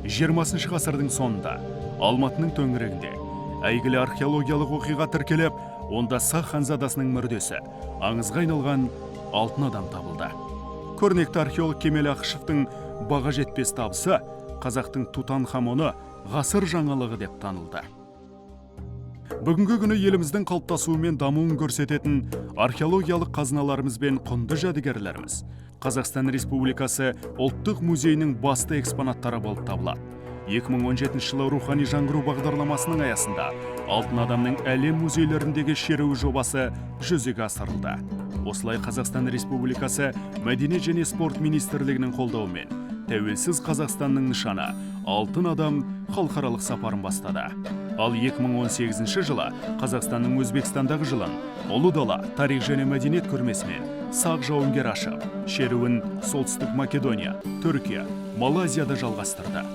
20 ғасырдың соңында Алматының төңірегінде әйгілі археологиялық оқиға тіркеліп, онда Сақ ханзадасының мүрдесі аңызға айналған алтын адам табылды. Көрнекті археолог Кемел Ақышевтың баға жетпес табысы қазақтың Тутанхамоны ғасыр жаңалығы деп танылды. Бүгінгі күні еліміздің қалыптасуы мен дамуын көрсететін археологиялық қазыналарымыз бен құнды жәдігерлеріміз Қазақстан Республикасы ұлттық музейінің басты экспонаттары болып табылады. 2017 жылы рухани жаңғыру бағдарламасының аясында алтын адамның әлем музейлеріндегі шеруі жобасы жүзеге асырылды. Осылай Қазақстан Республикасы Мәдениет және спорт министрлігінің қолдауымен тәуелсіз Қазақстанның нышаны алтын адам халықаралық сапарын бастады. Ал 2018 жылы Қазақстанның Өзбекстандағы жылын Ұлы дала тарих және мәдениет көрмесімен сақ жауынгер ашып, шеруін Солтүстік Македония, Түркия, Малайзияда жалғастырды.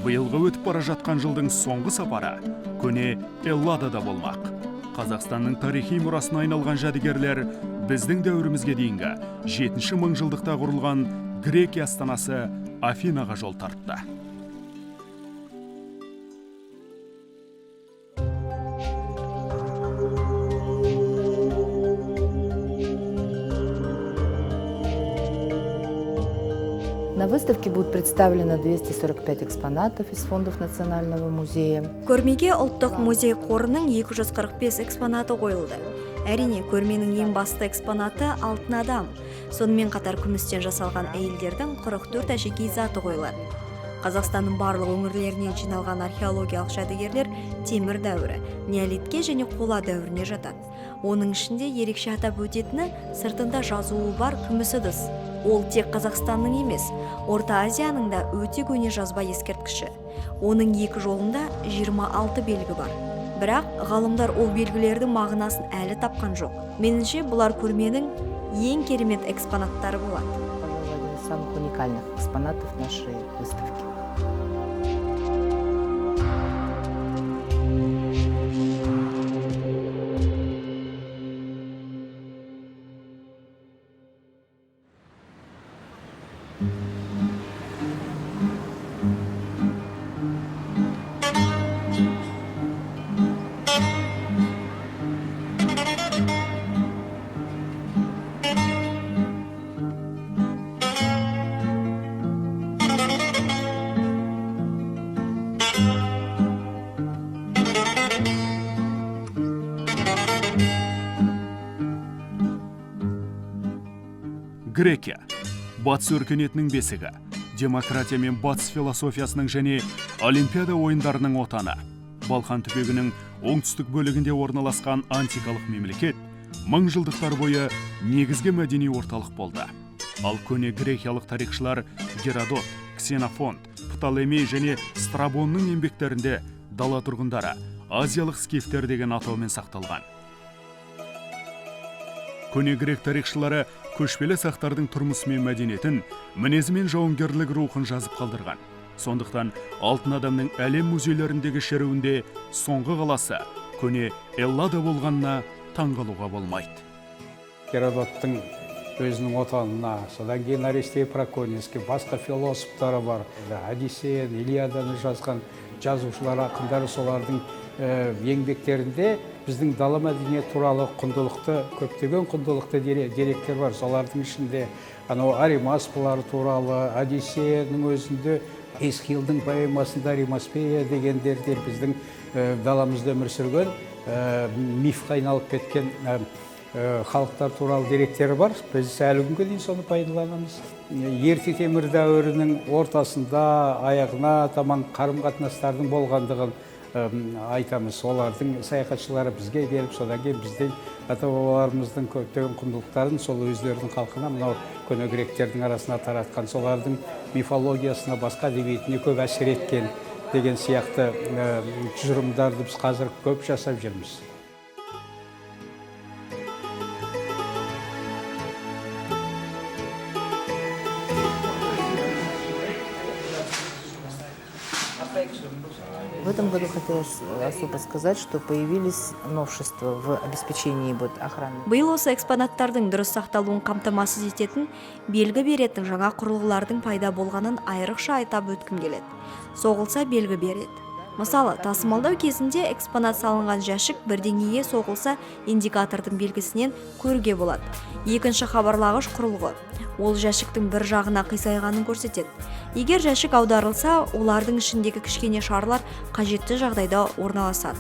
Биылғы өтіп бара жатқан жылдың соңғы сапары көне Элладада болмақ. Қазақстанның тарихи мұрасына айналған жәдігерлер біздің дәуірімізге дейінгі 7-ші мыңжылдықта құрылған Грекия астанасы Афинаға жол тартты. На выставке будут представлены 245 экспонатов из фондов Национального музея. Көрмеге ұлттық музей қорының 245 экспонаты қойылды. Әрине, көрменің ең басты экспонаты алтын адам. Сонымен қатар күмістен жасалған әйелдердің 44 әшекей заты қойылады. Қазақстанның барлық өңірлерінен жиналған археологиялық жәдігерлер темір дәуірі, неолитке және қола дәуіріне жатады. Оның ішінде ерекше атап өтетіні сыртында жазуы бар күміс ыдыс. Ол тек Қазақстанның емес, Орта Азияның да өте көне жазба ескерткіші. Оның екі жолында 26 белгі бар. Бірақ ғалымдар ол белгілердің мағынасын әлі тапқан жоқ. Меніңше, бұлар көрменің ең керемет экспонаттары болады. Пожалуй, один из самых уникальных экспонатов нашей выставки. Грекия – батыс өркениетінің бесігі, демократия мен батыс философиясының және Олимпиада ойындарының отаны. Балқан түбегінің оңтүстік бөлігінде орналасқан антикалық мемлекет мыңжылдықтар бойы негізгі мәдени орталық болды. Ал көне грекиялық тарихшылар Геродот, Ксенофонт, Птолемей және Страбонның еңбектерінде дала тұрғындары азиялық скифтер деген атаумен сақталған. Көне грек тарихшылары көшпелі сақтардың тұрмысы мен мәдениетін, мінезі мен жауынгерлік рухын жазып қалдырған. Сондықтан алтын адамның әлем музейлеріндегі шеруінде соңғы қаласы көне Эллада болғанына таңғалуға болмайды. Геродоттың өзінің отанына, содан кейін Аристей Проконийский, басқа философтары бар. Одиссея, Илиаданы жазған жазушылар, ақындары, солардың еңбектерінде біздің дала мәдениет туралы құндылықты, көптеген құндылықты деректер бар. Солардың ішінде Аримаспалар туралы, Одиссеяның өзінде, Эсхилдің поэмасында Римаспея дегендерде біздің даламызда өмір сүрген, мифқа айналып кеткен халықтар туралы деректері бар. Біз әлі күнге дейін соны пайдаланамыз. Ерте темір дәуірінің ортасында аяғына таман қарым-қатынастардың болғандығын айтамыз. Олардың саяхатшылары бізге келіп, содан кейін біздің ата-бабаларымыздың көптеген құндылықтарын сол өздерінің халқына, мынау көне гректердің арасына таратқан, солардың мифологиясына, басқа әдебиетіне көп әсер еткен деген сияқты тұжырымдарды біз қазір көп жасап жүрміз. В этом году хотелось особо сказать, что появились новшества в обеспечении охраны. Биыл осы экспонаттардың дұрыс сақталуын қамтамасыз ететін, белгі беретін жаңа құрылғылардың пайда болғанын айрықша айтап өткім келеді. Соғылса белгі береді. Мысалы, тасымалдау кезінде экспонат салынған жәшік бірдеңеге соғылса индикатордың белгісінен көруге болады. Екінші хабарлағыш құрылғы. Ол жәшіктің бір жағына қисайғанын көрсетеді. Егер жәшік аударылса, олардың ішіндегі кішкене шарлар қажетті жағдайда орналасады.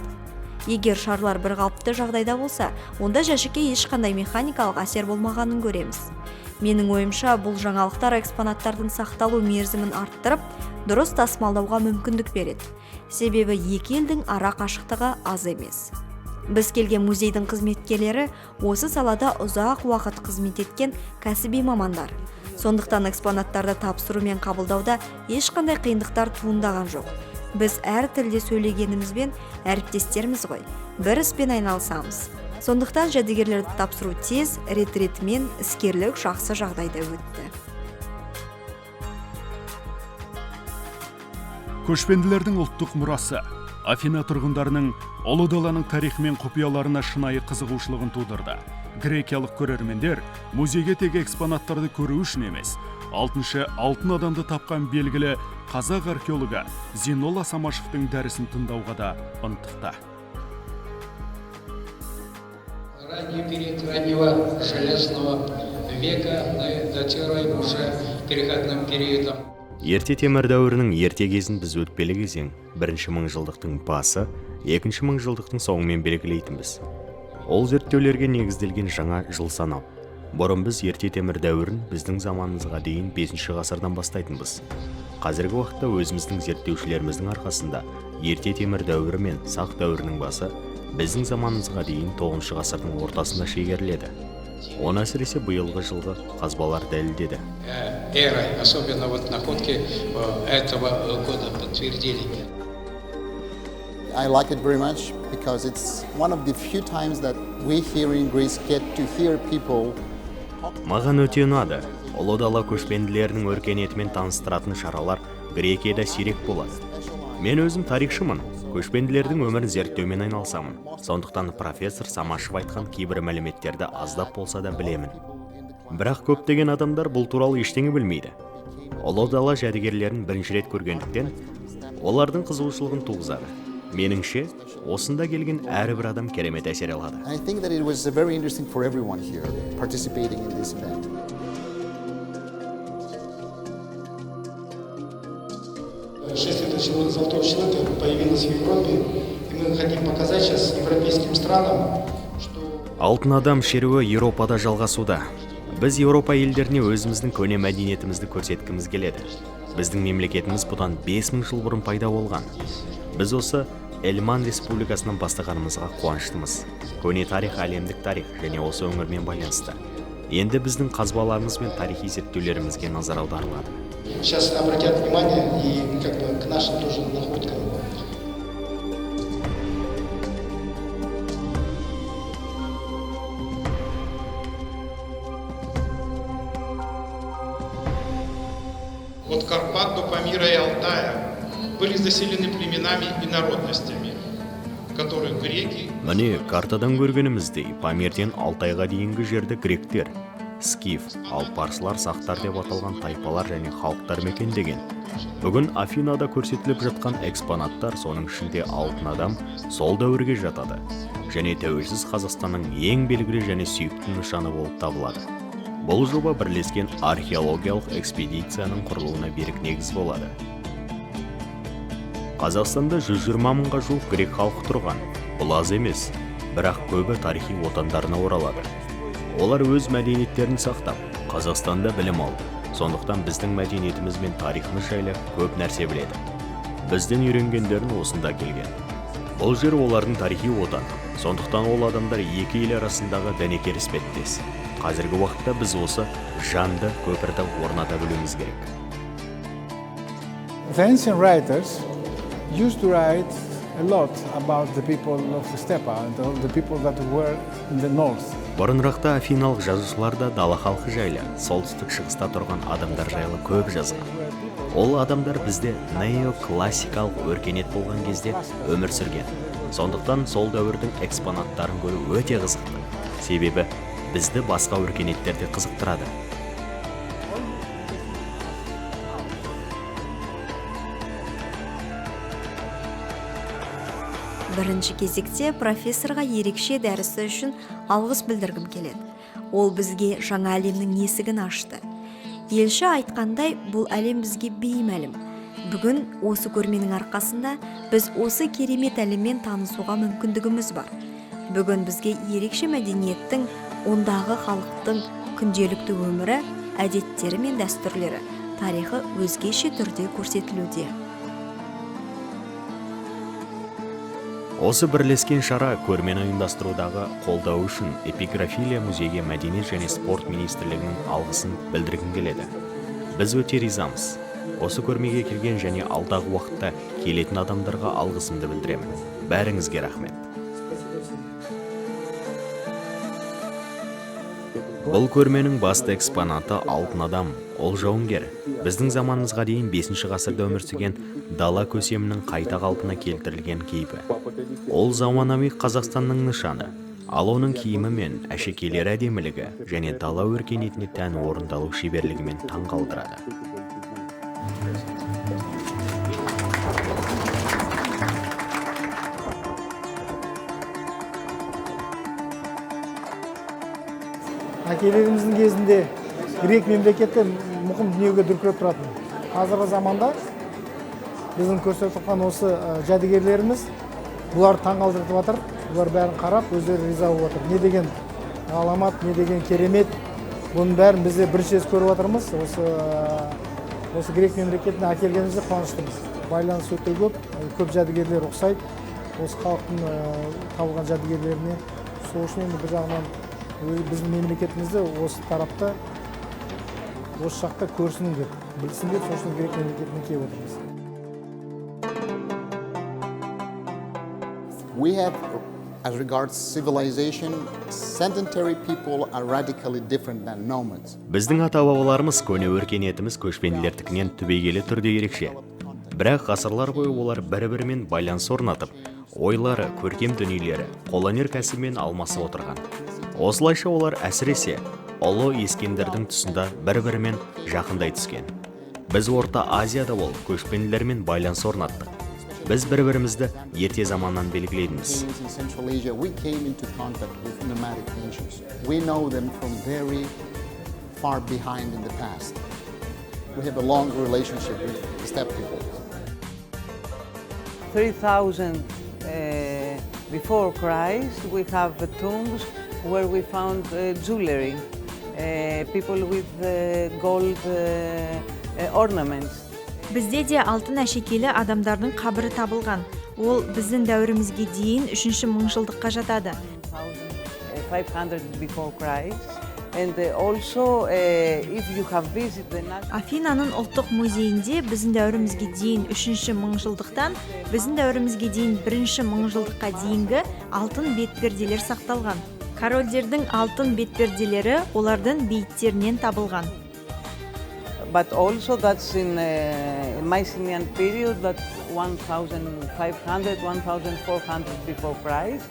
Егер шарлар бір қалыпты жағдайда болса, онда жәшікке ешқандай механикалық әсер болмағанын көреміз. Менің ойымша, бұл жаңалықтар экспонаттардың сақталу мерзімін арттырып, дұрыс тасымалдауға мүмкіндік береді. Себебі екі елдің ара қашықтығы аз емес. Біз келген музейдің қызметкерлері осы салада ұзақ уақыт қызмет еткен кәсіби мамандар. Сондықтан экспонаттарды тапсыру мен қабылдауда ешқандай қиындықтар туындаған жоқ. Біз әр тілде сөйлегенімізбен әріптестеріміз ғой, бір іспен айналысамыз. Сондықтан жәдігерлерді тапсыру тез, рет-ретімен іскерлік жақсы жағдайда өтті. Көшпенділердің ұлттық мұрасы Афина тұрғындарының ұлы даланың тарихы мен құпияларына шынайы қызығушылығын тудырды. Грекиялық көрермендер музейге тек экспонаттарды көру үшін емес, алтын адамды тапқан белгілі қазақ археологы Зейнолла Самашевтың дәрісін тыңдауға да ынтықты. Ранний период раннего железного века датируем уже переходным периодом. Ерте темір дәуірінің ерте кезін біз өтпелі кезең, бірінші мыңжылдықтың басы, екінші мыңжылдықтың соңымен белгілейтінбіз. Ол зерттеулерге негізделген жаңа жыл санау. Бұрын біз ерте темір дәуірін біздің заманымызға дейін 5-ші ғасырдан бастайтынбыз. Қазіргі уақытта өзіміздің зерттеушілеріміздің арқасында ерте темір дәуірі мен сақ дәуірінің басы біздің заманымызға дейін 9-шы ғасырдың ортасында шегеріледі. Оны әсіресе биылғы жылғы қазбалар дәлелдеді. Эра, особенно вот находки этого года подтвердили. I like it very much because it's one of the few times that we here in Greece get to hear people. Маған өте ұнады. Ұлы дала көшпенділерінің өркениетімен таныстыратын шаралар Грекияда сирек болады. Мен өзім тарихшымын. Көшпенділердің өмірін зерттеумен айналысамын. Сондықтан профессор Самашев айтқан кейбір мәліметтерді аздап болса да білемін. Бірақ көптеген адамдар бұл туралы ештеңе білмейді. Ұлы дала жәдігерлерін бірінші рет көргендіктен, олардың қызығушылығын туғызады. Меніңше, осында келген әрбір адам керемет әсер алады. I think that it was very interesting for everyone here participating in this event. Шествие Золотого человека появилось в Европе, и мы хотим показать сейчас европейским странам, что... Алтын адам шеруі Еуропада жалғасуда. Біз Еуропа елдеріне өзіміздің көне мәдениетімізді көрсеткіміз келеді. Біздің мемлекетіміз бұдан 5000 жыл бұрын пайда болған. Біз осы Эльман республикасынан бастағанымызға қуаныштымыз. Көне тарих әлемдік тарих және осы өңірмен байланысты. Енді біздің қазбаларымыз бен тарихи зерттеулерімізге назар аударылады. Сейчас обратят внимание и к нашим тоже находкам. От Карпат до Памира и Алтая были заселены племенами и народностями, которых греки... Міне, картадан көргеніміздей, Памирден Алтайға дейінгі жерді гректер, скиф, ал парсылар сақтар деп аталған тайпалар және халықтар мекендеген. Бүгін Афинада көрсетіліп жатқан экспонаттар соның ішінде алтын адам сол дәуірге жатады. Және тәуелсіз Қазақстанның ең белгілі және сүйікті нышаны болып табылады. Бұл жоба бірлескен археологиялық экспедицияның құрылуына берік негіз болады. Қазақстанда 120 мыңға жуық грек халқы тұрған. Бұл аз емес, бірақ көбі тарихи отандарына оралады. Олар өз мәдениеттерін сақтап, Қазақстанда білім алды. Сондықтан біздің мәдениетіміз бен тарихымыз жайлы көп нәрсе біледі. Бізден үйренгендерін осында келген. Бұл жер олардың тарихи отаны. Сондықтан ол адамдар екі ел арасындағы дәнекер іспеттес. Қазіргі уақытта біз осы жанды көпірді орната білуіміз керек. The ancient writers used to write a lot about the people of the steppe and the people that were in the north. Бұрынырақта афиналық жазушылар да дала халқы жайлы, солтүстік шығыста тұрған адамдар жайлы көп жазған. Ол адамдар бізде неоклассикалық өркениет болған кезде өмір сүрген. Сондықтан сол дәуірдің экспонаттарын көру өте қызықты. Себебі бізді басқа өркениеттерде қызықтырады. Бірінші кезекте профессорға ерекше дәрісі үшін алғыс білдіргім келеді. Ол бізге жаңа әлемнің есігін ашты. Елші айтқандай, бұл әлем бізге беймәлім. Бүгін осы көрменің арқасында біз осы керемет әлеммен танысуға мүмкіндігіміз бар. Бүгін бізге ерекше мәдениеттің, ондағы халықтың күнделікті өмірі, әдеттері мен дәстүрлері, тарихы өзгеше түрде көрсетілуде. Осы бірлескен шара көрмені ұйымдастырудағы қолдау үшін Эпиграфилия музейге мәдениет және спорт министрлігінің алғысын білдіргім келеді. Біз өте ризамыз. Осы көрмеге келген және алдағы уақытта келетін адамдарға алғысымды білдіремін. Бәріңізге рахмет. Бұл көрменің басты экспонаты алтын адам, ол жауынгер. Біздің заманымызға дейін 5 ғасырда өмір сүрген дала көсемінің қайта қалпына келтірілген кейпі. Ол заманауи Қазақстанның нышаны, ал оның киімі мен әшекейлер әдемілігі және дала өркениетіне тән орындалу шеберлігімен таң қалдырады. Әкелеріміздің кезінде грек мемлекеті мұқым дүниеге дүркіреп тұратын. Қазіргі заманда біздің көрсетіп тұрған осы жәдігерлеріміз бұлар таңғалдырып жатыр. Бұлар бәрін қарап, өздері риза болып жатыр. Не деген ғаламат, не деген керемет. Бұның бәрін бізде бірінші рет көріп жатырмыз. Осы грек мемлекетіне әкелгенімізде қуаныштымыз. Байланыс өте көп жәдігерлер ұқсайды. Осы халықтың табылған жәдігерлеріне. Сол үшін енді бір жағынан біздің мемлекетімізді осы тарапта, осы жақта көрсін деп, білсін деп, сол үшін грек мемлекетіне келіп отырмыз. We have, as regards civilization, sedentary people are radically different than nomads. Біздің ата-бабаларымыз көне өркениетіміз көшпенділердікінен түбегейлі түрде ерекше. Бірақ ғасырлар бойы олар бір-бірімен байланыс орнатып, ойлары, көркем дүниелері, қолөнер кәсібімен алмасып отырған. Осылайша олар әсіресе ұлы ескендердің тұсында бір-бірімен жақындай түскен. Біз Орта Азияда болып көшпенділермен байланыс орнаттық. Біз бір-бірімізді ерте заманнан белгілейміз. In Central Asia, we came into contact with nomadic nations. We know them from very far behind in the past. We have a long relationship with steppe people. 3,000 before Christ, we have tombs where we found jewelry, people with gold ornaments. Бізде де алтын әшекейлі адамдардың қабірі табылған. Ол біздің дәуірімізге дейін 3-ші мыңжылдыққа жатады. 500 before Christ. And also, if you have visited Афинаның ұлттық музейінде біздің дәуірімізге дейін 3-ші мыңжылдықтан біздің дәуірімізге дейін 1-ші мыңжылдыққа дейінгі алтын бетперделер сақталған. Корольдердің алтын бетперделері олардың бейіттерінен табылған. But also that's in Mycenaean period, that 1,500, 1,400 before Christ.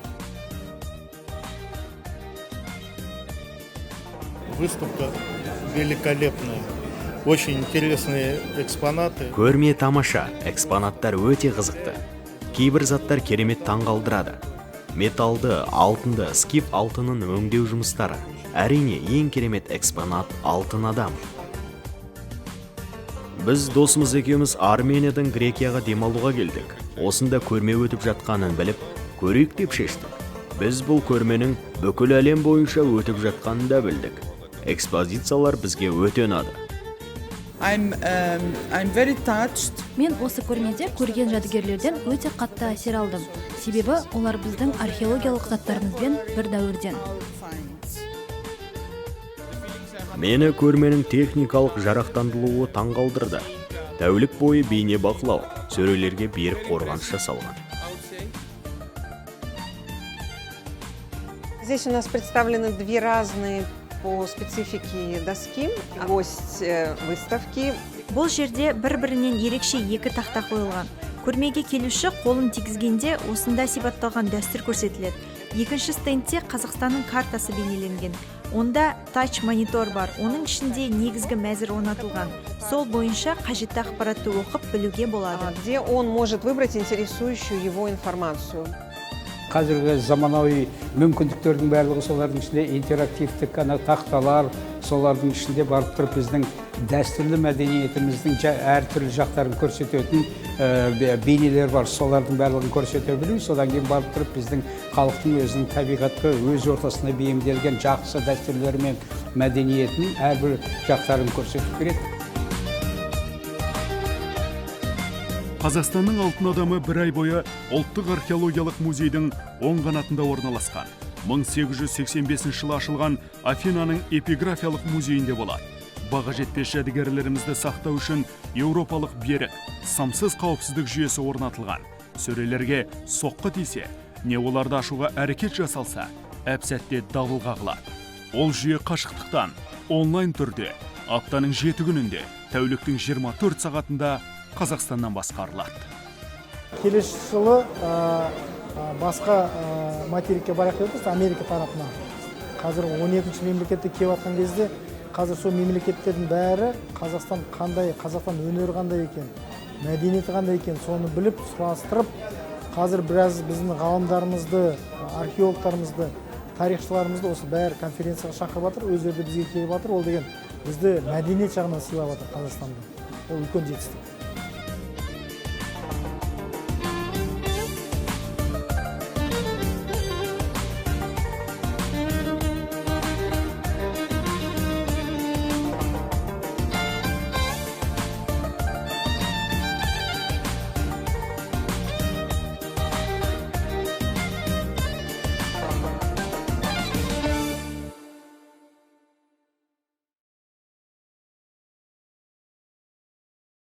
Выставка великолепная, очень интересные экспонаты. Көрме тамаша, экспонаттар өте қызықты. Кейбір заттар керемет таңғалдырады. Металды, алтынды, скиф алтынын өңдеу жұмыстары. Әрине, ең керемет экспонат алтын адам. Біз досымыз екеуміз Армениядан Грекияға демалуға келдік. Осында көрме өтіп жатқанын біліп, көрейік деп шештік. Біз бұл көрменің бүкіл әлем бойынша өтіп жатқанын да білдік. Экспозициялар бізге өте ұнады. I'm very touched. Мен осы көрмеде көрген жәдігерлерден өте қатты әсер алдым. Себебі олар біздің археологиялық заттарымызбен бір дәуірден. Мені көрменің техникалық жарақтандырылуы таңғалдырды. Тәулік бойы бейне бақылау, сөрелерге берік қорғаныс жасалған. Здесь у нас представлены две разные по специфике доски. Гость выставки Бұл жерде бір-бірінен ерекше екі тақта қойылған. Көрмеге келуші қолын тигізгенде осында сипатталған дәстүр көрсетіледі. Екінші стендте Қазақстанның картасы бейнеленген. Онда тач монитор бар, оның ішінде негізгі мәзір орнатылған. Сол бойынша қажетті ақпаратты оқып білуге болады. Где он может выбрать интересующую его информацию. Қазіргі заманауи мүмкіндіктердің барлығы солардың ішінде интерактивтік тақталар, солардың ішінде барып тұрып біздің дәстүрлі мәдениетіміздің әртүрлі жақтарын көрсететін бейнелер бар. Солардың барлығын көрсете білу, содан кейін барып тұрып біздің халықтың өзінің табиғатқа өз ортасына бейімделген жақсы дәстүрлері мен мәдениетінің әрбір жақтарын көрсетіп береді. Қазақстанның алтын адамы бір ай бойы ұлттық археологиялық музейдің оң қанатында орналасқан. 1885 жылы ашылған Афинаның эпиграфиялық музейінде болады. Баға жетпес жәдігерлерімізді сақтау үшін еуропалық берік, самсыз қауіпсіздік жүйесі орнатылған. Сөрелерге соққы тисе, не оларды ашуға әрекет жасалса, әп-сәтте дабыл қағылады. Ол жүйе қашықтықтан, онлайн түрде, аптаның 7 күнінде, тәуліктің 24 сағатында Қазақстаннан басқарылады. Келесі жылы басқа материкке барақ деп отырмыз, Америка тарапына. Қазір 12-ші мемлекетте келіп жатқан кезде, қазір сол мемлекеттердің бәрі Қазақстан қандай, Қазақстан өнері қандай екен, мәдениеті қандай екен, соны біліп, сұрастырып, қазір біраз біздің ғалымдарымызды, археологтарымызды, тарихшыларымызды осы бәрі конференцияға шақырып жатыр, өздері бізге келіп жатыр. Ол деген бізді мәдениет жағынан сыйлап жатыр Қазақстанда. Ол үлкен жетістік.